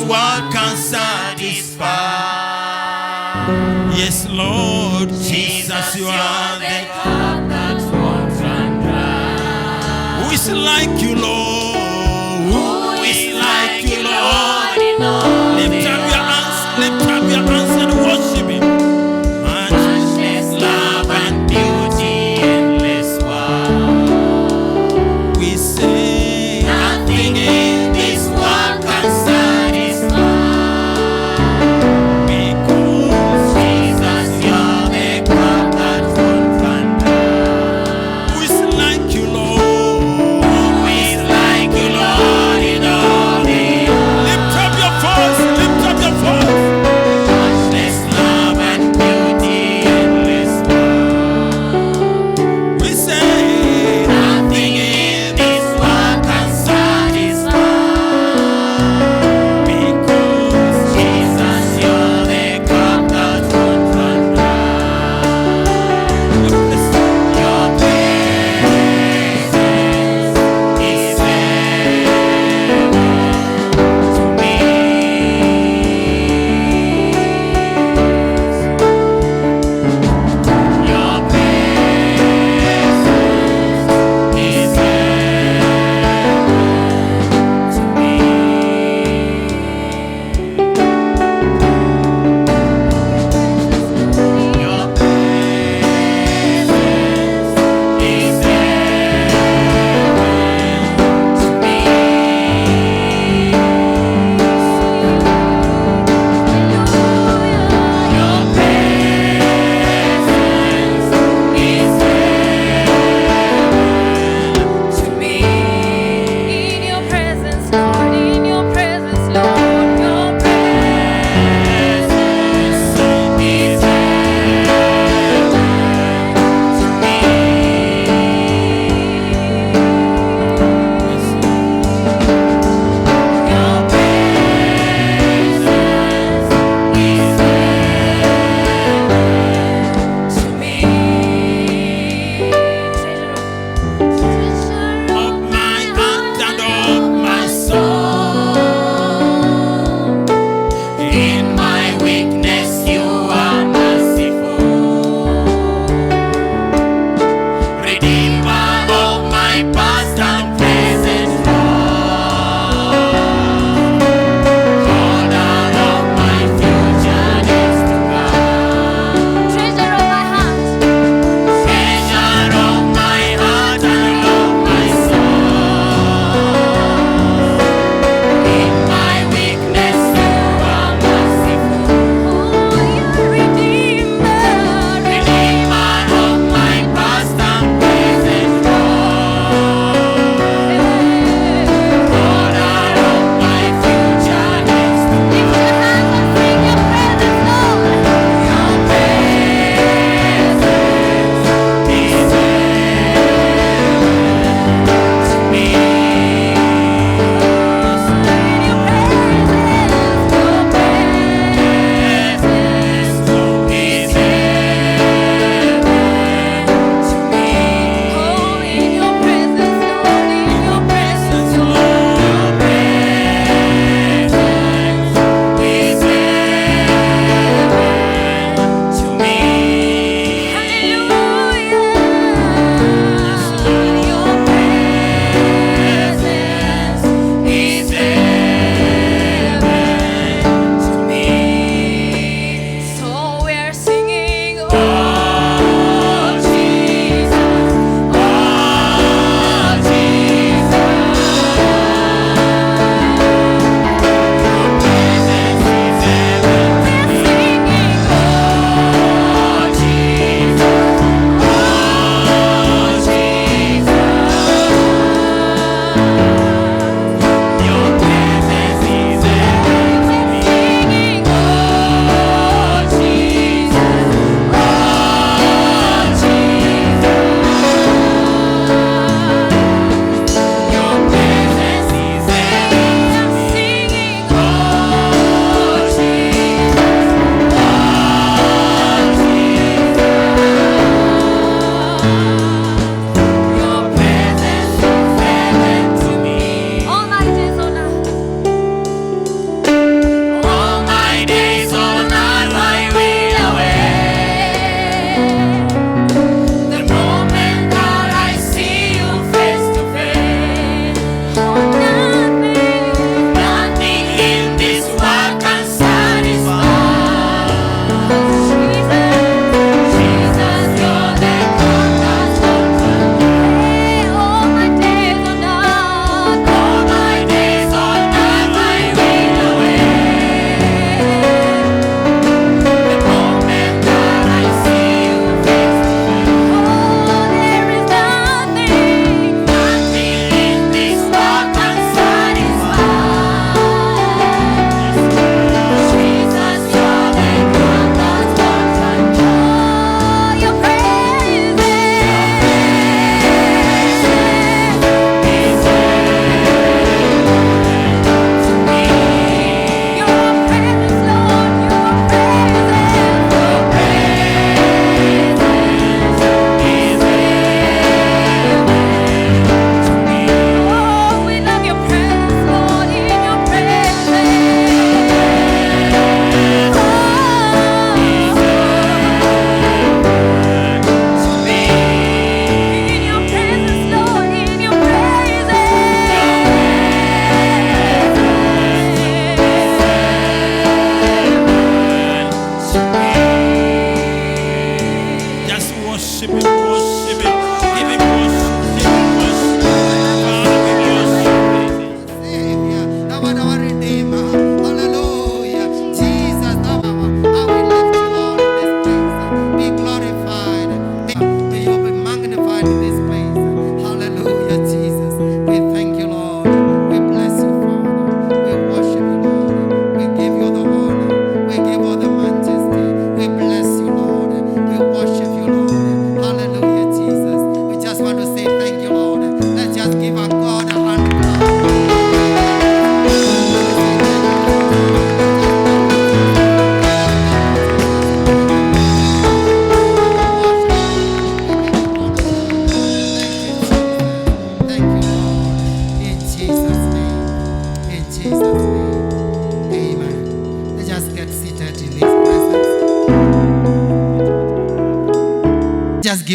world can satisfy. Yes, Lord Jesus, you are the God that won't run dry. Who is like you, Lord? Who is like you, Lord? Lift up your hands, and worship Him. Matchless love and beauty, endless world. We say Nothing in this world can satisfy. because Jesus, you're the God that won't run dry. who is like you, Lord? Who is like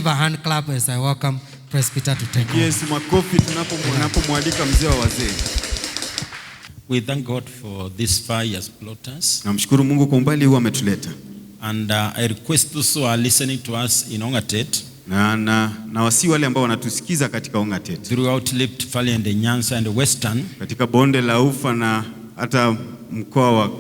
give a hand clap as I welcome Presbyter to take over. Yes, makofi tunapomwalika mzee wa wazee. We thank God for this far he has brought us. Namshukuru Mungu kwa umbali huu ametuleta. And I request those who are listening to us in Ongatet, na wasi wale ambao wanatusikiza katika Ongatet, throughout Rift Valley and the Nyanza and the Western, katika bonde la Ufa na hata mkoa wa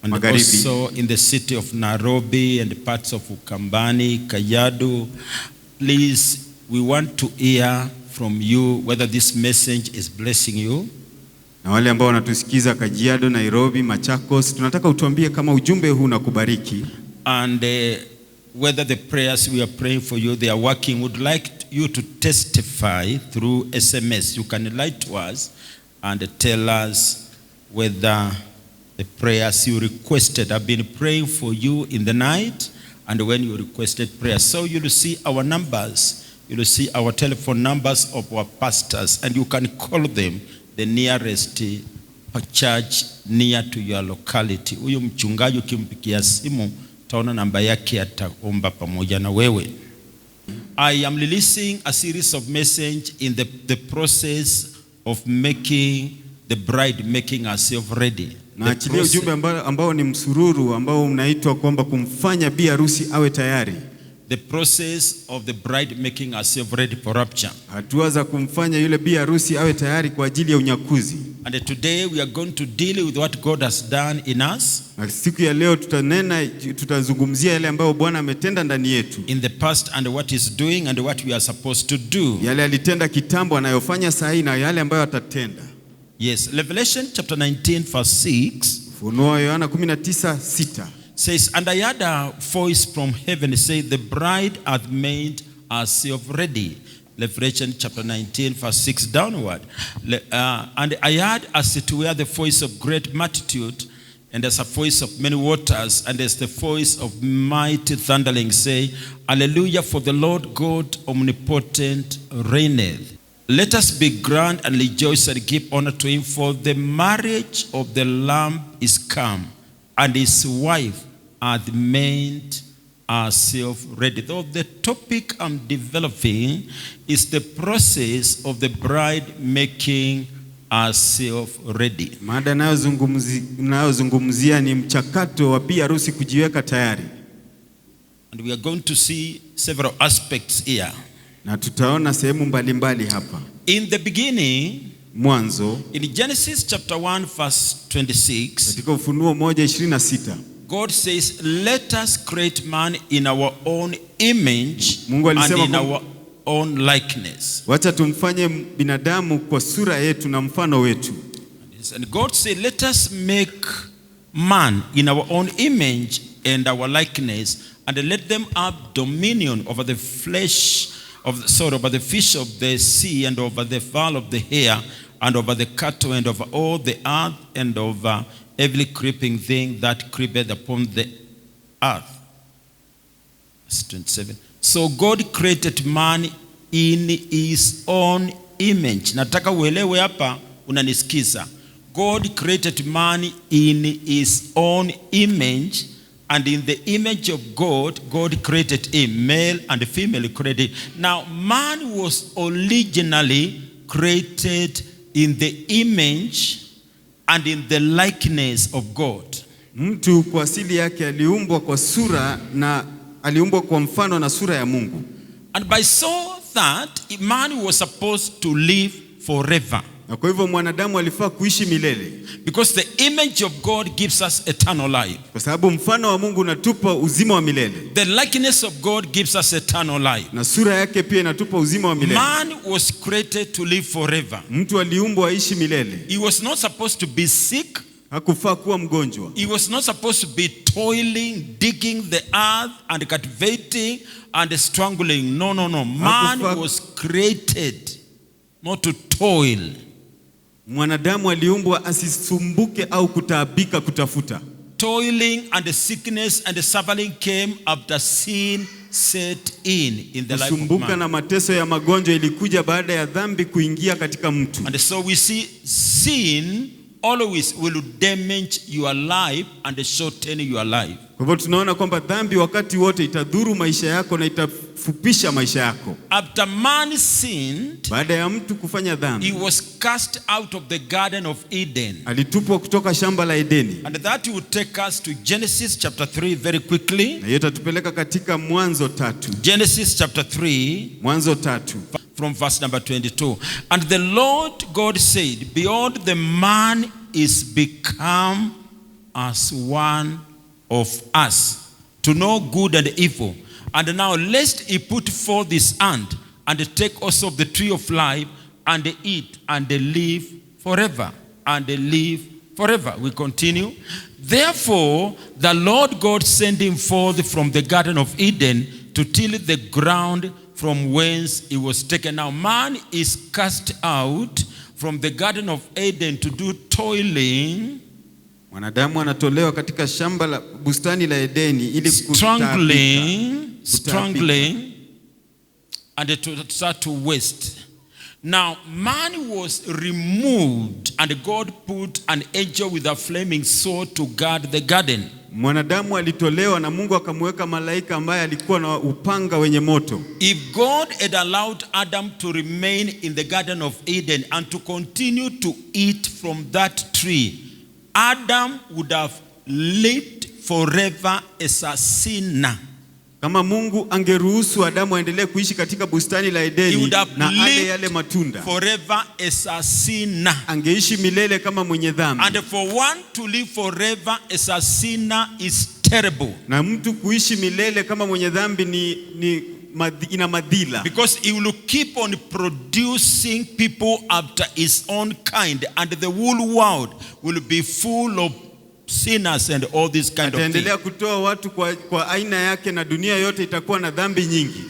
and Magharibi, also in the city of Nairobi and parts of Ukambani, Kajiado. Please, we want to hear from you whether this message is blessing you. Na wale ambao wanatusikiza Kajiado, Nairobi, Machakos, tunataka utuambie kama ujumbe huu unakubariki. And whether the prayers we are praying for you, they are working. Would like you to testify through SMS. You can write to us and tell us whether the prayers you requested. I've been praying for you in the night and when you requested prayer. So you'll see our numbers. You'll see our telephone numbers of our pastors and you can call them, the nearest church near to your locality. Huyo mchungaji ukimpigia simu taona namba yake, ataomba pamoja na wewe. I am releasing a series of message in the process of making the bride making herself ready. Na achilia ujumbe ambao ni msururu ambao unaitwa kwamba kumfanya bi harusi awe tayari. The process of the bride making herself ready for rapture. Hatua za kumfanya yule bi harusi awe tayari kwa ajili ya unyakuzi. And today we are going to deal with what God has done in us. Na siku ya leo tutazungumzia yale ambayo Bwana ametenda ndani yetu. In the past and what he's doing and what we are supposed to do. Yale alitenda kitambo, anayofanya sasa na yale ambayo atatenda. Yes, Revelation chapter 19 verse 6. Ufunuo Yohana 19:6. Says, and I heard a voice from heaven say, the bride hath made herself ready. Revelation chapter 19 verse 6 downward. And I heard as it were the voice of great multitude, and as a voice of many waters, and as the voice of mighty thundering, say, Hallelujah, for the Lord God omnipotent reigneth. Let us be glad and rejoice and give honor to him, for the marriage of the Lamb is come, and his wife hath made herself ready. Though the topic I'm developing is the process of the bride making herself ready. Mada nayozungumzia ni mchakato wa bi harusi kujiweka tayari. And we are going to see several aspects here. Na tutaona sehemu mbalimbali hapa. In the beginning, mwanzo, in Genesis chapter 1 verse 26, katika Ufunuo 1:26, God says, let us create man in our own image and in our own likeness. Wacha tumfanye binadamu kwa sura yetu na mfano wetu. And God said, let us make man in our own image and our likeness, and let them have dominion over the flesh over the fish of the sea, and over the fowl of the air, and over the cattle, and over all the earth, and over every creeping thing that creepeth upon the earth. Verse 27. So God created man in his own image. Nataka uelewe hapa, unanisikiza. God created man in his own image, and in the image of God, God created him, male and female created. Now, man was originally created in the image and in the likeness of God. Mtu kwa asili yake aliumbwa kwa sura na aliumbwa kwa mfano na sura ya Mungu. And by so that man was supposed to live forever. Na kwa hivyo mwanadamu alifaa kuishi milele. Because the image of God gives us eternal life. Kwa sababu mfano wa Mungu unatupa uzima wa milele. The likeness of God gives us eternal life. Na sura yake pia inatupa uzima wa milele. Man was created to live forever. Mtu aliumbwa aishi milele. He was not supposed to be sick. Hakufaa kuwa mgonjwa. He was not supposed to be toiling, digging the earth and cultivating and strangling. No. Man was created not to toil. Mwanadamu aliumbwa asisumbuke au kutaabika kutafuta. Toiling and the sickness and the suffering came after sin set in the life of man. Kusumbuka na mateso ya magonjwa ilikuja baada ya dhambi kuingia katika mtu. And so we see sin always will damage your life and shorten your life. Kwa hivyo tunaona kwamba dhambi wakati wote itadhuru maisha yako na itafupisha maisha yako. After man sinned, Baada ya mtu kufanya dhambi, he was cast out of the Garden of Eden. alitupwa kutoka shamba la Edeni. And that will take us to Genesis chapter 3 very quickly. Na hiyo itatupeleka katika Mwanzo 3. Genesis chapter 3 Mwanzo 3 from verse number 22. And the Lord God said, behold, the man is become as one of us, to know good and evil. And now lest he put forth his hand, and take also of the tree of life, and eat, and live forever. And live forever. We continue. Therefore, the Lord God sent him forth from the Garden of Eden to till the ground from whence he was taken. Now man is cast out from the Garden of Eden to do toiling, Mwanadamu anatolewa katika shamba la bustani la Edeni ili strangling, and to start to waste. Now man was removed, and God put an angel with a flaming sword to guard the garden. Mwanadamu alitolewa na Mungu akamweka malaika ambaye alikuwa na upanga wenye moto. If God had allowed Adam to remain in the Garden of Eden and to continue to eat from that tree, Adam would have lived forever as a sinner. Kama Mungu angeruhusu Adamu aendelee kuishi katika bustani la Edeni na ale yale matunda, forever as a sinner. angeishi milele kama mwenye dhambi. And for one to live forever as a sinner is terrible. Na mtu kuishi milele kama mwenye dhambi ina madhila. Because he will keep on producing people after his own kind, and the whole world will be full of sinners and all this kind of things. Ataendelea kutoa watu kwa aina yake, na dunia yote itakuwa na dhambi nyingi.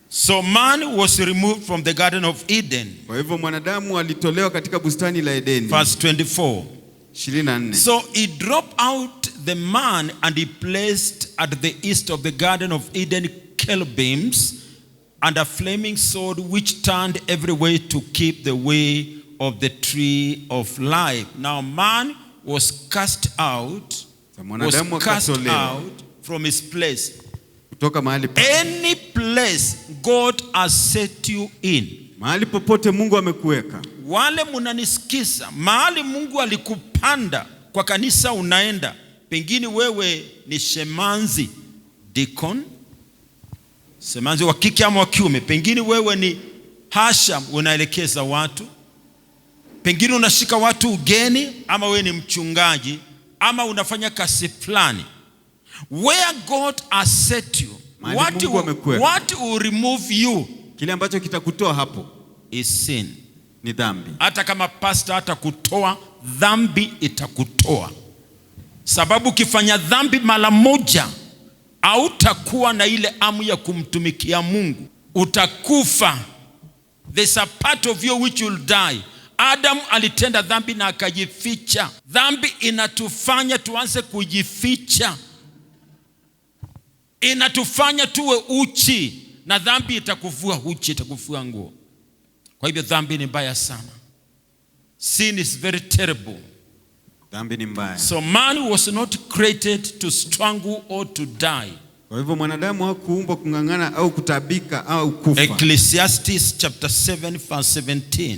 So man was removed from the Garden of Eden. Kwa hivyo mwanadamu alitolewa katika bustani la Edeni. Verse 24. 24. So he dropped out the man, and he placed at the east of the Garden of Eden cherubims and a flaming sword which turned every way to keep the way of the tree of life. Now man was cast out from his place. Kutoka mahali pa. Any place God has set you in. Mahali popote Mungu amekuweka. Wale munanisikiza, mahali Mungu alikupanda kwa kanisa unaenda, pengine wewe ni shemanzi, deacon, shemanzi wa kike ama wa kiume, pengine wewe ni hasham unaelekeza watu, pengine unashika watu ugeni, ama wewe ni mchungaji, ama unafanya kazi fulani. Where God has set you, what will remove you, kile ambacho kitakutoa hapo, is sin. Ni dhambi. Hata kama pastor atakutoa, dhambi itakutoa. Sababu ukifanya dhambi mara moja, hautakuwa na ile amu ya kumtumikia Mungu. Utakufa. There's a part of you which will die. Adam alitenda dhambi na akajificha. Dhambi inatufanya tuanze kujificha. Inatufanya tuwe uchi, na dhambi itakuvua uchi, itakuvua nguo. Kwa hivyo dhambi ni mbaya sana. Sin is very terrible. Dhambi ni mbaya. So man was not created to struggle or to die. Kwa hivyo mwanadamu hakuumbwa kung'ang'ana au kutabika au kufa. Ecclesiastes chapter 7 verse 17.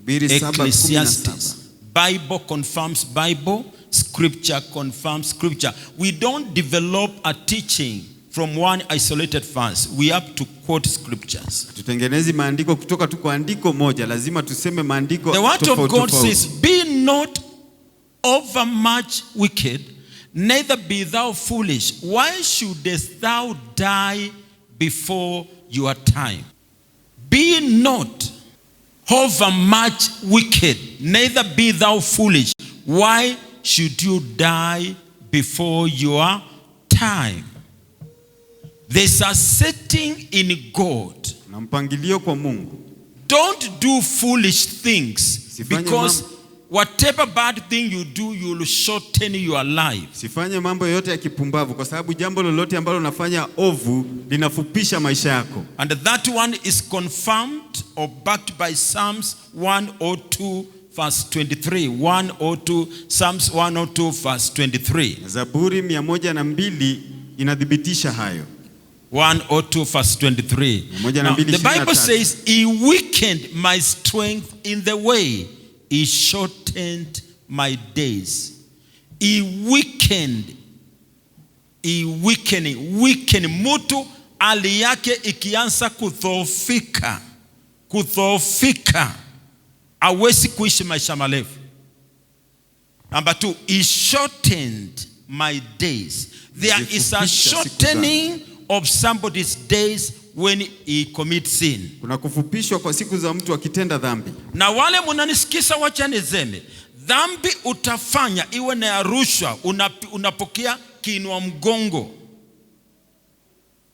Ecclesiastes. Bible confirms Bible, scripture confirms scripture. We don't develop a teaching from one isolated verse. We have to quote scriptures. Tutengenezi maandiko kutoka tu kwa andiko moja, lazima tuseme maandiko tofauti. The word of God tofauti. says, be not overmuch wicked, neither be thou foolish. Why shouldest thou die before your time? Be not overmuch wicked, neither be thou foolish. Why should you die before your time? There's a setting in God. Na mpangilio kwa Mungu. Don't do foolish things, because whatever bad thing you do, you will shorten your life. Sifanye mambo yote ya kipumbavu, kwa sababu jambo lolote ambalo unafanya ovu linafupisha maisha yako. And that one is confirmed or backed by Psalms 102 verse 23. 102, Psalms 102 verse 23. Zaburi 102 inadhibitisha hayo. 102 verse 23. Now, the Bible says, he weakened my strength in the way. He shortened my days. He weakened. Mtu hali yake ikianza kudhoofika, hawezi kuishi maisha marefu. Number 2, he shortened my days. There is a shortening of somebody's days when he commits sin. Kuna kufupishwa kwa siku za mtu akitenda dhambi. Na wale mnanisikisa, wacha niseme, dhambi utafanya iwe na rushwa, unapokea kiinua mgongo,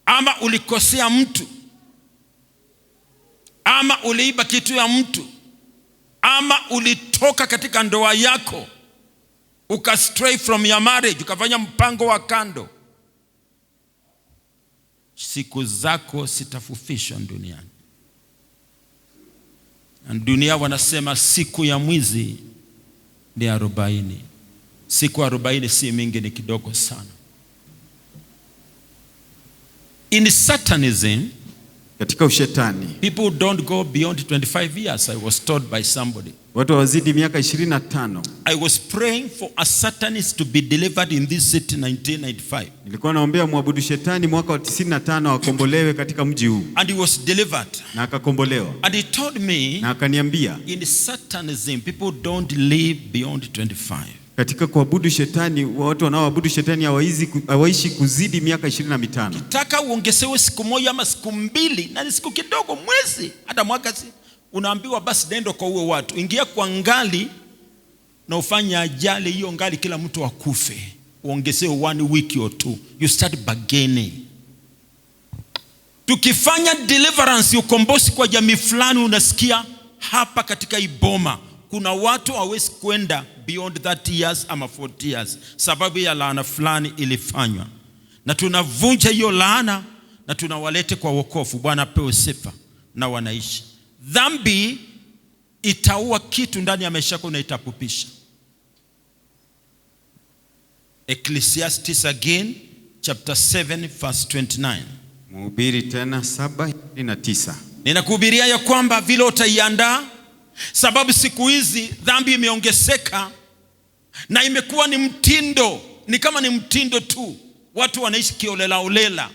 ama ulikosea mtu, ama uliiba kitu ya mtu, ama ulitoka katika ndoa yako ukastray from your marriage, ukafanya mpango wa kando, siku zako sitafufishwa duniani. Na dunia wanasema siku ya mwizi ni 40. Siku 40 si mingi, ni kidogo sana. In Satanism, katika ushetani, people don't go beyond 25 years. I was told by somebody. Watu wazidi miaka 25. I was praying for a Satanist to be delivered in this city 1995. Nilikuwa naombea muabudu shetani mwaka wa 95 akombolewe katika mji huu. And he was delivered. Na akakombolewa. And he told me, na akaniambia, in Satanism people don't live beyond 25. Katika kuabudu shetani, watu wanaoabudu shetani hawaishi kuzidi miaka 25. Kitaka uongezewe siku moja ama siku mbili, na ni siku kidogo, mwezi, hata mwaka, unaambiwa basi nenda kwa uwe watu. Ingia kwa ngali na ufanye ajali, hiyo ngali kila mtu akufe. Uongezewe 1 week or 2. You start bargaining. Tukifanya deliverance, ukombozi kwa jamii fulani, unasikia hapa katika iboma kuna watu hawezi kwenda beyond 30 years ama 40 years sababu ya laana fulani ilifanywa. Na tunavunja hiyo laana na tunawalete kwa wokovu. Bwana apewe sifa, na wanaishi. Dhambi itaua kitu ndani ya maisha yako na itapupisha. Ecclesiastes again, chapter 7 verse 29. Mhubiri tena 7:29. Ninakuhubiria ya kwamba vile utaiandaa, sababu siku hizi dhambi imeongezeka na imekuwa ni mtindo, ni kama ni mtindo tu. Watu wanaishi kiolela.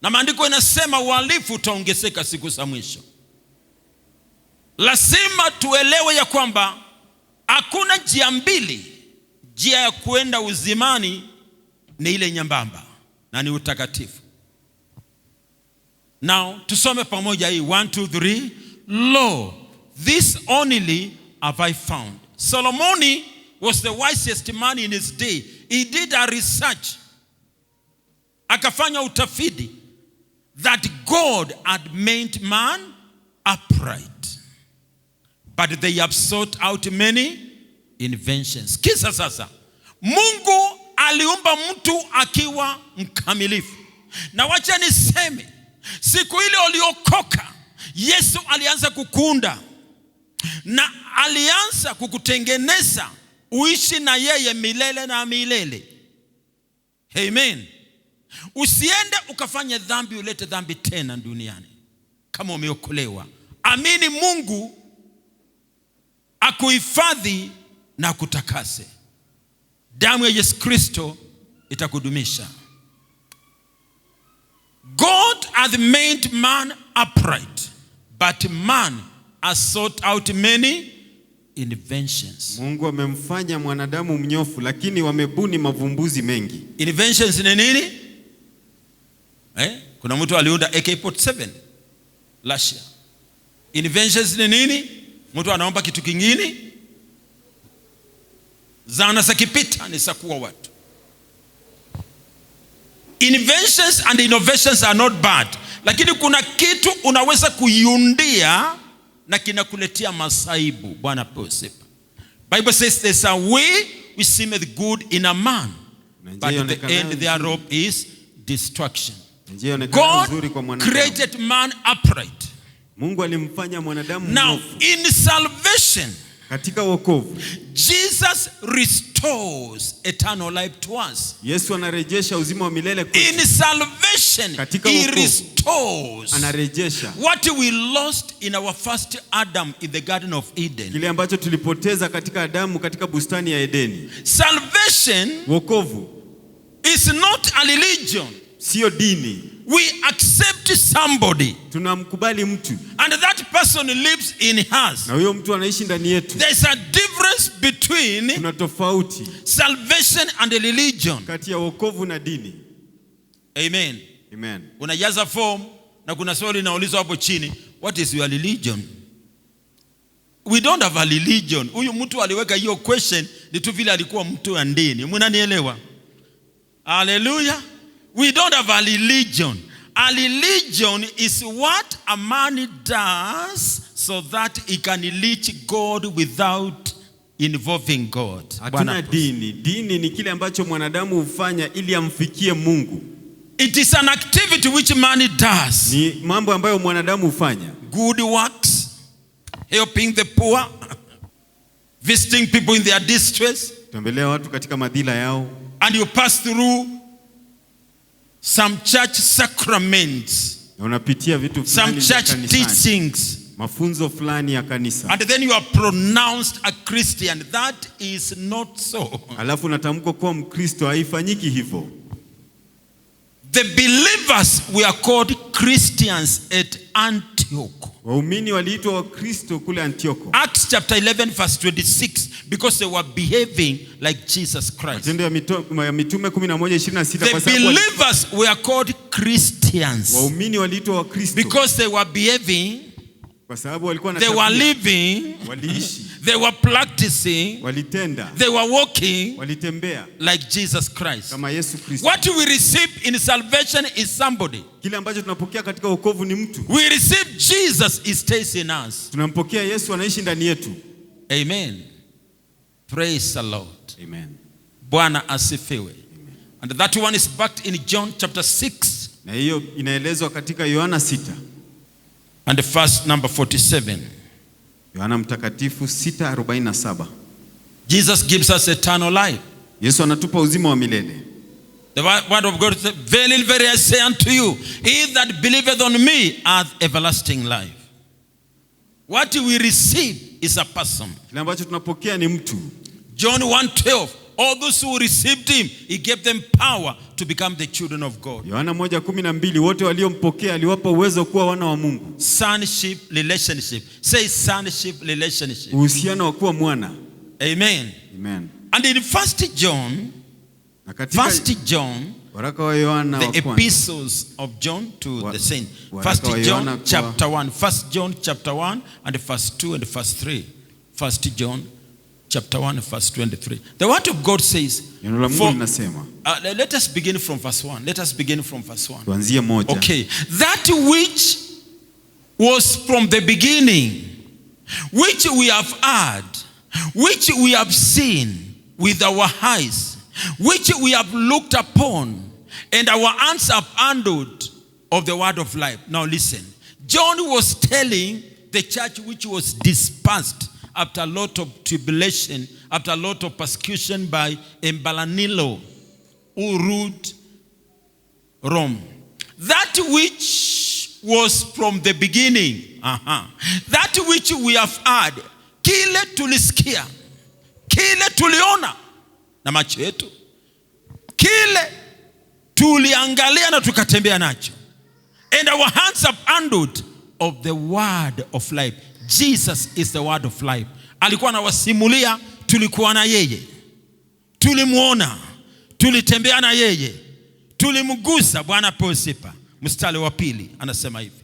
Na maandiko inasema uhalifu utaongezeka siku za mwisho. Lazima tuelewe ya kwamba hakuna njia mbili. Njia ya kuenda uzimani ni ile nyembamba, na ni utakatifu. Now tusome pamoja hii 1 2 3. Lo, this only have I found. Solomon was the wisest man in his day. He did a research. Akafanya utafiti that God had made man upright, but they have sought out many inventions. Kisa sasa, Mungu aliumba mtu akiwa mkamilifu. Na wacha niseme, siku ile uliokoka, Yesu alianza kukunda na alianza kukutengeneza uishi na yeye milele na milele. Amen. Usiende ukafanye dhambi, ulete dhambi tena duniani kama umeokolewa. Amini Mungu akuhifadhi na kutakase. Damu ya Yesu Kristo itakudumisha. God hath made man upright, but man has sought out many inventions. Mungu amemfanya mwanadamu mnyofu, lakini wamebuni mavumbuzi mengi. Inventions ni nini? Kuna mtu aliunda AK-47 Russia. Inventions ni nini? Mtu anaomba kitu kingine. Zana za kipita ni sakuwa watu. Inventions and innovations are not bad, lakini kuna kitu unaweza kuiundia na kinakuletea masaibu. Bwana apewe sifa. Bible says there's a way which seemeth good in a man, but the end thereof is destruction. God created man upright. Mungu alimfanya mwanadamu Now, mnofu. in salvation, Katika wokovu, Jesus restores eternal life to us. Yesu anarejesha uzima wa milele In kwetu. salvation, Katika he wokovu, restores anarejesha what we lost in our first Adam in the Garden of Eden. kile ambacho tulipoteza katika Adamu katika bustani ya Edeni. Salvation Wokovu is not a religion. sio dini. We accept somebody Tunamkubali mtu and that person lives in us. na huyo mtu anaishi ndani yetu. There's a difference between Kuna tofauti salvation and religion. kati ya wokovu na dini. Amen. Amen. Unajaza form na kuna swali linaulizwa hapo chini, what is your religion? We don't have a religion. Huyu mtu aliweka hiyo question ni tu vile alikuwa mtu wa dini. Mnanielewa? Hallelujah. We don't have a religion. A religion is what a man does so that he can reach God without involving God. Hatuna dini. Dini ni kile ambacho mwanadamu hufanya ili amfikie Mungu. It is an activity which man does. Ni mambo ambayo mwanadamu hufanya. Good works, helping the poor, visiting people in their distress, Tembelea watu katika madhila yao. and you pass through some church sacraments, Na unapitia vitu some fulani vya church kanisani. teachings, Mafunzo fulani ya kanisa. and then you are pronounced a Christian. That is not so. Alafu unatamkwa kuwa Mkristo, haifanyiki hivyo. The believers were called Christians at Antioch. Waumini waliitwa Wakristo kule Antioko. Acts chapter 11 verse 26, because they were behaving like Jesus Christ. Matendo ya Mitume 11:26 The kwa sababu believers were called Christians waumini waliitwa Wakristo because they were behaving, kwa sababu walikuwa na they were tabia, living, waliishi, they were practicing, walitenda, they were walking walitembea like Jesus Christ. kama Yesu Kristo. What we receive in salvation is somebody. Kile ambacho tunapokea katika wokovu ni mtu. We receive Jesus, he stays in us. Tunampokea Yesu, anaishi ndani yetu. Amen. Praise the Lord. Amen. Bwana asifiwe. And that one is backed in John chapter 6 Na hiyo inaelezwa katika Yohana 6. and the first number 47. Yohana mtakatifu 6:47. Jesus gives us eternal life. Yesu anatupa uzima wa milele. The word of God says, verily, verily, I say unto you, he that believeth on me hath everlasting life. What we receive is a person. Kile ambacho tunapokea ni mtu. John 1:12, all those who received him, he gave them power to become the children of God. Yohana 1:12, wote waliompokea aliwapa uwezo kuwa wana wa Mungu. Sonship relationship. Say sonship relationship. Uhusiano wa kuwa mwana. Amen. Amen. And in 1 John, Na katika 1 John, waraka wa Yohana wa the kwanza, epistles of John to the saints. waraka wa 1 John Yohana chapter 1. 1 John chapter 1 and verse 2 and verse 3. 1 John chapter 1 verse 23. The word of God says, neno la Mungu for, linasema, let us begin from verse 1. Let us begin from verse 1. tuanzie 1. Okay. That which was from the beginning, which we have heard, which we have seen with our eyes, which we have looked upon, and our hands have handled of the word of life. Now listen. John was telling the church which was dispersed after a lot of tribulation, after a lot of persecution by Embalanilo, who ruled Rome. That which was from the beginning, that which we have heard, kile tulisikia, kile tuliona na macho yetu, kile tuliangalia na tukatembea nacho, and our hands have handled of the word of life. Jesus is the word of life. Alikuwa anawasimulia, tulikuwa na yeye, tulimuona, tulitembea na yeye, tulimgusa. Bwana pewe sifa. Mstari wa pili anasema hivi.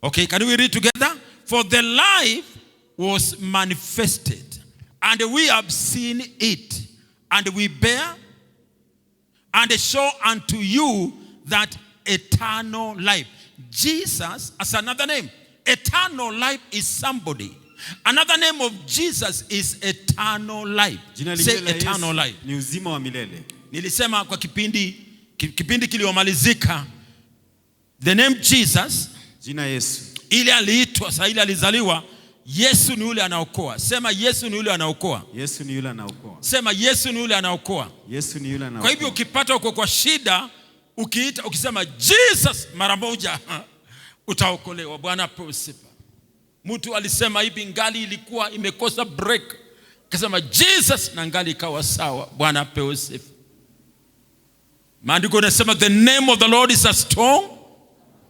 Okay, can we read together? For the life was manifested, and we have seen it, and we bear and show unto you that eternal life. Jesus as another name. Eternal life is somebody. Another name of Jesus is eternal life. Say eternal life. Ni uzima wa milele. Nilisema kwa kipindi kiliomalizika, the name Jesus Jina Yesu Ile aliitwa, saa ile alizaliwa. Yesu ni yule anaokoa. Sema Yesu ni yule anaokoa. Yesu ni yule anaokoa. Sema Yesu ni yule anaokoa. Yesu ni yule anaokoa. Kwa hivyo ukipata uko kwa shida, ukiita ukisema Jesus mara moja utaokolewa. Bwana apewe sifa. Mtu alisema hivi, ngali ilikuwa imekosa break, akasema Jesus na ngali ikawa sawa. Bwana apewe sifa. Maandiko yanasema the name of the Lord is a strong.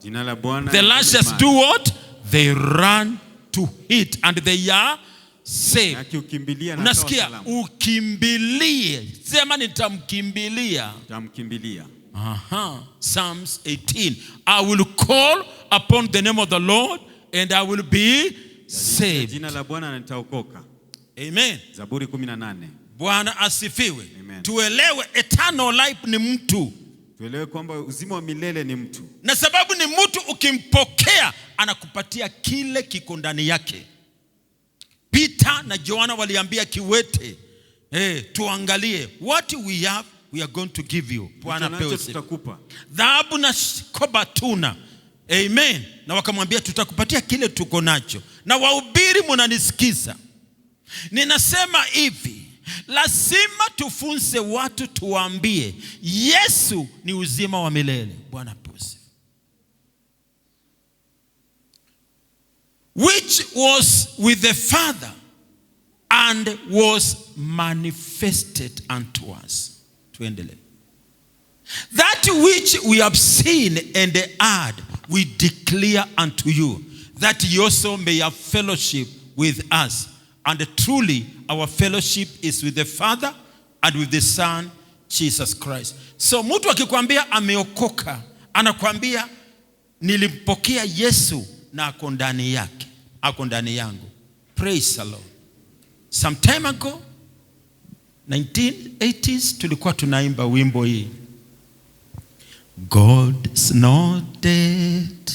Jina la Bwana. The righteous do what? They run to it and they are saved. Akiukimbilia na unasikia? Ukimbilie. Sema nitamkimbilia. Nitamkimbilia. Psalms 18. I will call upon the name of the Lord and I will be saved. Jina la Bwana nitaokoka. Amen. Zaburi 18. Bwana asifiwe. Amen. Tuelewe eternal life ni mtu. Tuelewe kwamba uzima wa milele ni mtu. Na sababu ni mtu, ukimpokea anakupatia kile kiko ndani yake. Peter na Joanna waliambia kiwete, tuangalie what we have, we are going to give you. Bwana pewe sifa. Dhahabu na koba tuna. Amen. Na wakamwambia tutakupatia kile tuko nacho. Na wahubiri mnanisikiza, ninasema hivi, lazima tufunze watu, tuambie Yesu ni uzima wa milele. Bwana pewe sifa. Which was with the Father and was manifested unto us. Tuendelee. That which we have seen and heard we declare unto you, that you also may have fellowship with us. And truly our fellowship is with the Father and with the Son Jesus Christ. So mtu akikwambia ameokoka, anakwambia nilimpokea Yesu na ako ndani yake, ako ndani yangu. Praise the Lord. Some time ago, 1980s, tulikuwa tunaimba wimbo hii. God is not dead,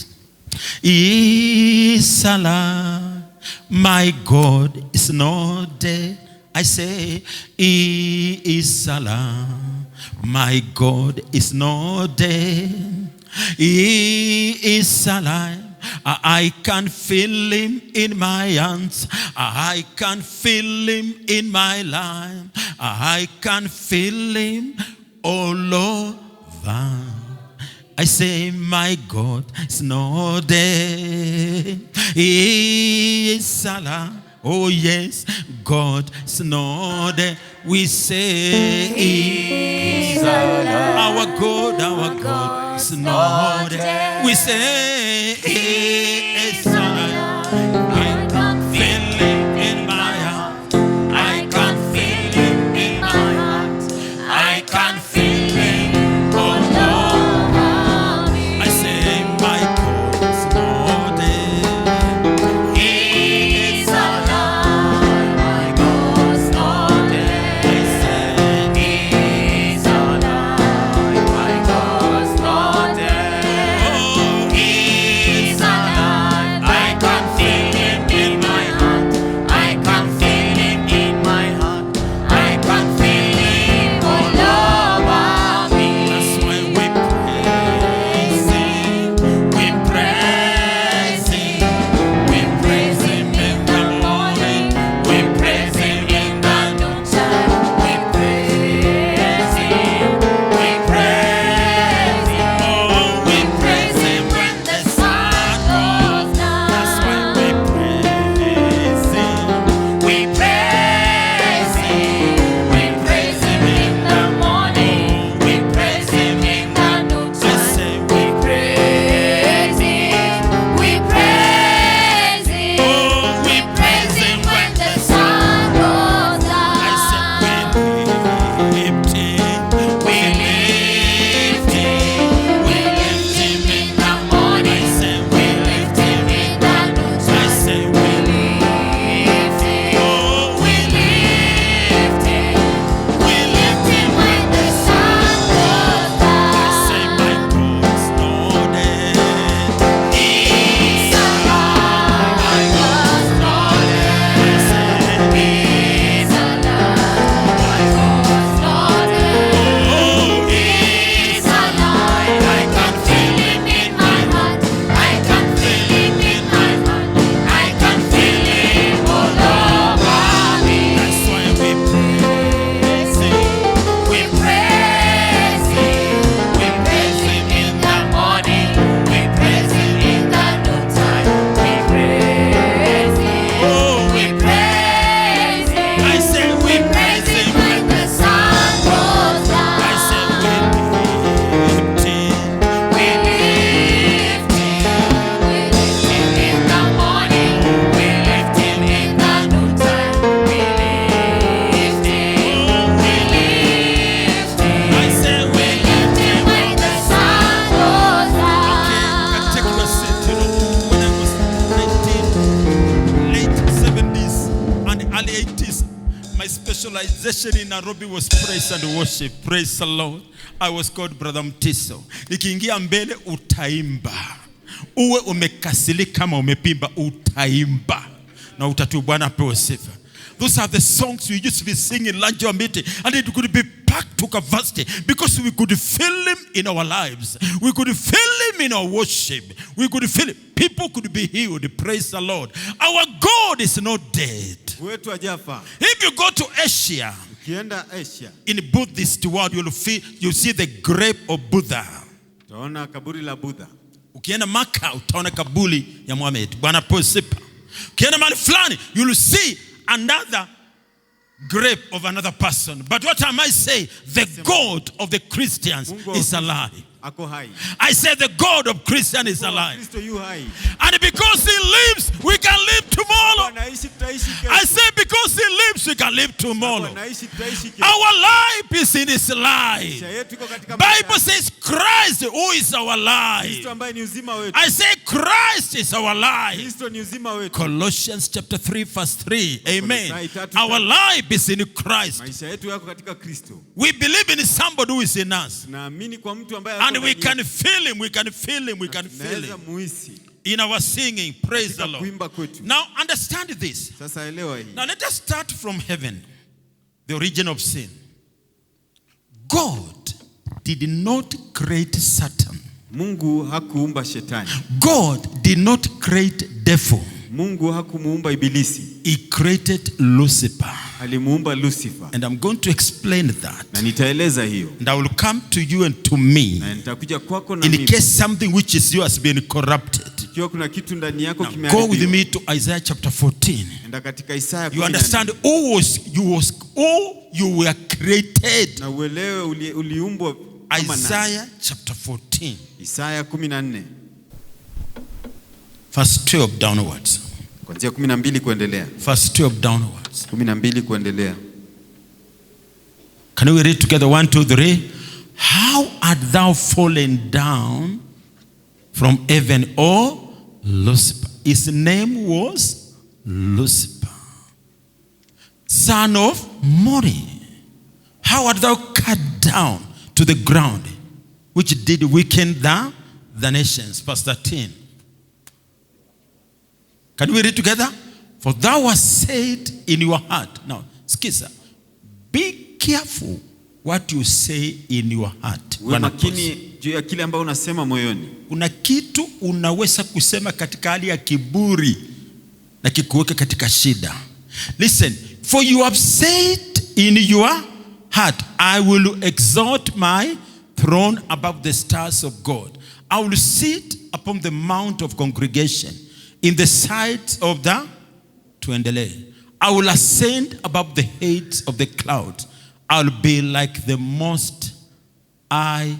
He is alive. My God is not dead. I say He is alive. My God is not dead. He is alive. I can feel Him in my hands. I can feel Him in my life. I can feel Him all over. I say my God is not dead. He is alive. Oh yes, God is not dead. We say He is alive. Our God is not dead. We say He is alive. I can feel Him in my heart. I can feel Him in my heart. I can feel Him all over me. I say my God is not dead. He is alive. My God is not dead. I say He is alive. My God is not dead. Oh, He is alive. evangelization in Nairobi was praise and worship. Praise the Lord. I was called Brother Mtiso. Nikiingia mbele utaimba. Uwe umekasili kama umepimba utaimba. Na utatu Bwana apewe sifa. Those are the songs we used to be singing lunch or meeting, and it could be packed to capacity because we could feel him in our lives. We could feel him in our worship. We could feel it. People could be healed. Praise the Lord. Our God is not dead. If you go to Asia, in Buddhist world, you'll see the grave of Buddha. Ukienda Maka utaona kaburi ya Muhammad. Bwana posipa. Ukienda mahali fulani, you'll see another grave of another person. But what am I saying? The God of the Christians is alive. I say the God of Christians is alive. And because he lives, we can live tomorrow. I say because he lives, we can live tomorrow. Our life is in his life. Bible says Christ who is our life. I say Christ is our life. Colossians chapter 3 verse 3. Amen. Our life is in Christ. We believe in somebody who is in us. And we can feel him, we can feel him, we can feel him in our singing. Praise the Lord. Now understand this. Now let us start from heaven, the origin of sin. God did not create Satan. Mungu hakuumba shetani. God did not create devil. Mungu hakumuumba ibilisi. He created Lucifer. Alimuumba Lucifer. And I'm going to explain that. Na nitaeleza hiyo. And I will come to you and to me. Na nitakuja kwako na mimi. In case something which is yours has been corrupted. Ikiwa kuna kitu ndani yako kimeharibiwa. Go with me to Isaiah chapter 14. Enda katika Isaya 14. You understand who you were created. Na uelewe uliumbwa kama nani. Isaiah chapter 14. Isaya 14. Verse 12 downwards. Kuanzia 12 kuendelea. Verse 12 downwards. 12 kuendelea. Can we read together? 1, 2, 3. How art thou fallen down from heaven, O Lucifer? His name was Lucifer, son of Mori. How art thou cut down to the ground, which did weaken the nations? Verse 13. Can we read together? For thou hast said in your heart. Now, skiza. Be careful what you say in your heart. Makini juu ya kile ambao unasema moyoni. Kuna kitu unaweza kusema katika hali ya kiburi na kikuweka katika shida. Listen, for you have said in your heart, I will exalt my throne above the stars of God. I will sit upon the mount of congregation in the sides of the tuendelee. I will ascend above the heads of the clouds. I will be like the most high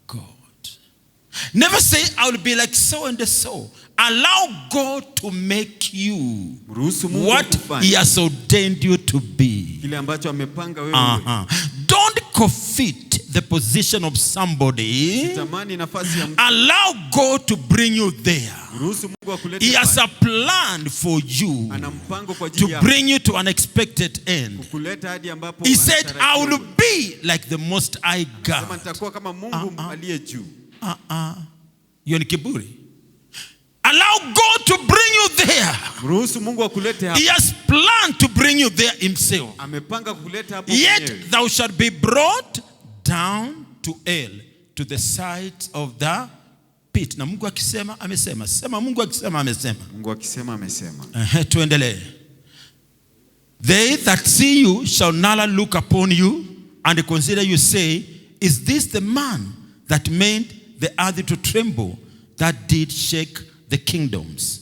God. Never say I will be like so and so. Allow God to make you what he has ordained you to be. Don't covet the position of somebody. Allow God to bring you there. He has a plan for you to bring you to an expected end. He said, I will be like the Most High God. Hiyo ni kiburi. Allow God to bring you there. He has planned to bring you there himself. Yet thou shalt be brought down to hell, to the sides of the pit. Na Mungu akisema amesema. Sema Mungu akisema amesema. Mungu akisema amesema. Tuendelee. They that see you shall never look upon you and consider you, say, is this the man that made the earth to tremble, that did shake the kingdoms,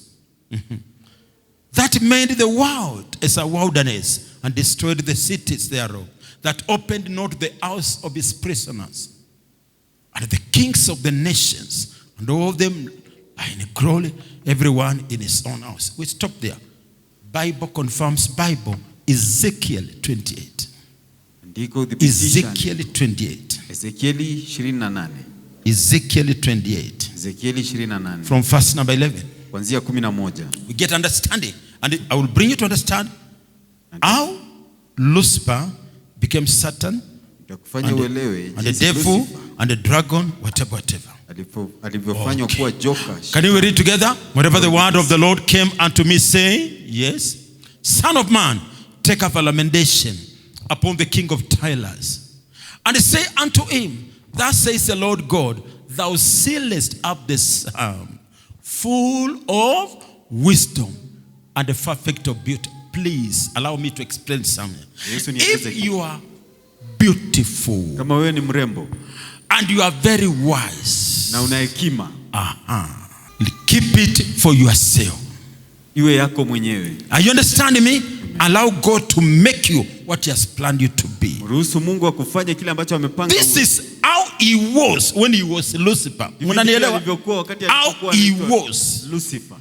that made the world as a wilderness and destroyed the cities thereof, that opened not the house of his prisoners, and the kings of the nations, and all of them are in glory, everyone in his own house. We stop there. Bible confirms Bible. Ezekiel 28. Ezekiel 28. Ezekiel 28. From verse number 11. We get understanding. And I will bring you to understand how Lucifer became Satan, Itakufanya uelewe and the jinsi devil Lucifer and the dragon, whatever. alivyofanywa kuwa joka. Can you read together? Whenever the word of the Lord came unto me, saying, yes, Son of man, take up a lamentation upon the king of Tyres, and say unto him, thus says the Lord God, thou sealest up the psalm, full of wisdom and perfect of beauty. Please allow me to explain something. If you are beautiful, kama wewe ni mrembo, and you are very wise, na una hekima, keep it for yourself. iwe yako mwenyewe. Are you understanding me? Allow God to make you what he has planned you to be. Ruhusu Mungu akufanye kile ambacho amepanga. This is how he was when he was Lucifer. Unanielewa? How he was. Lucifer.